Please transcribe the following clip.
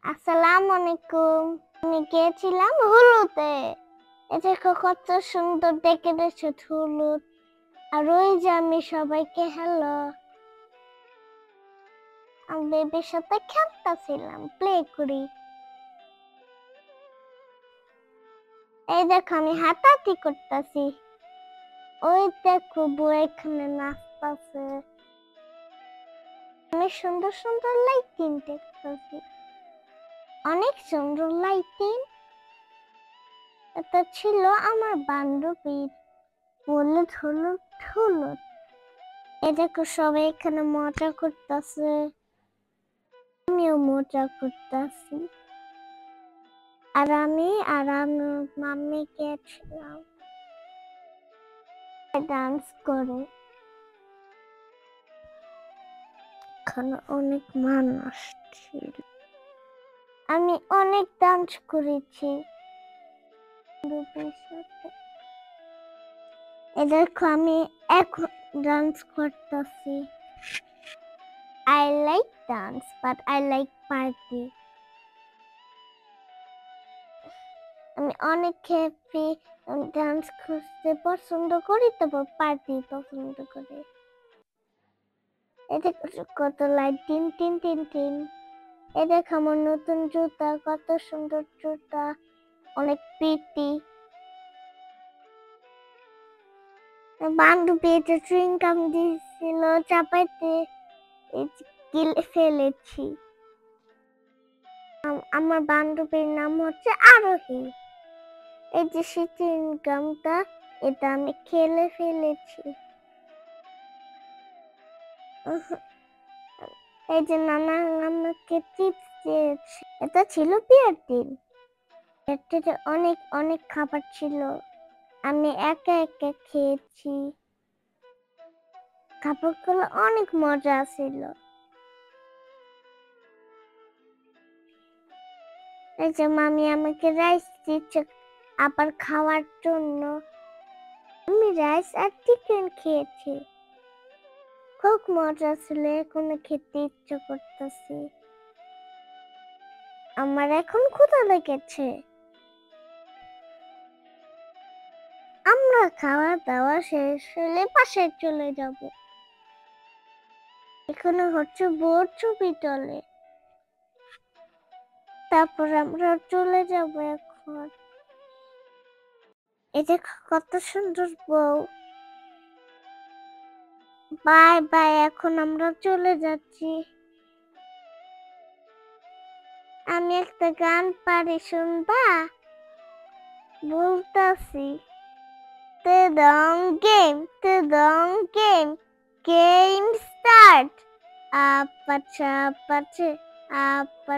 আসসালামু আলাইকুম। আমি গিয়েছিলাম হুলুতে। এই দেখো কত সুন্দর ডেকোরেশন হলুদ। আর ওই যে আমি সবাইকে হ্যালো। আমি বেবির সাথে খেলতেছিলাম, প্লে করি। এই দেখো আমি হাঁটাহাঁটি করতেছি। ওই দেখো বউ এখানে নাচতেছে। অনেক সুন্দর সুন্দর লাইটিং দেখতেছি। অনেক সুন্দর লাইটিং। এটা ছিল আমার বান্ধবীর। হলুদ হলুদ হলুদ। এই দেখো সবাই এখানে মজা করতেছে। আমিও মজা করতেছি। আর আমি মাম্মি গেছিলাম ডান্স করে। এখানে অনেক মানুষ ছিল। আমি অনেক ডান্স করেছি গ্রুপের সাথে। এই দেখো আমি এখন ডান্স করতেছি। I like dance, but I like party. আমি অনেক হ্যাপি। ডান্স করতে পছন্দ করি, তারপর পার্টি পছন্দ করি। এই দেখো কত light, tin tin tin tin. এই দেখো আমার নতুন জুতা, কত সুন্দর জুতা, অনেক পিটি। বান্ধবী এটা চুইং গাম দিয়েছিল চাপাইতে, গিলে ফেলেছি। আমার বান্ধবীর নাম হচ্ছে আরোহী। এই যে সেই চুইং গামটা, এটা আমি খেলে ফেলেছি। এই যে নানা আমাকে চিপস দিয়েছে। এটা ছিল বিয়ের দিন। বিয়ের অনেক অনেক খাবার ছিল। আমি একা একা খেয়েছি। খাবারগুলো অনেক মজা ছিল। এই যে মামি আমাকে রাইস দিচ্ছে আবার খাওয়ার জন্য। আমি রাইস আর চিকেন খেয়েছি। খুব মজা ছিল। এখন খেতে ইচ্ছে করতেছে। আমার এখন ক্ষুধা লেগেছে। আমরা খাওয়া দাওয়া শেষ হলে বাসায় চলে যাব। এখানে হচ্ছে বোর ছবি তোলে। তারপর আমরা চলে যাব এখন। এই দেখো কত সুন্দর বউ। বাই বাই, এখন আমরা চলে যাচ্ছি। আমি একটা গান পারি, শুনবা? বলতাছি, The long game, the long game, game start. Apache, apache, apache.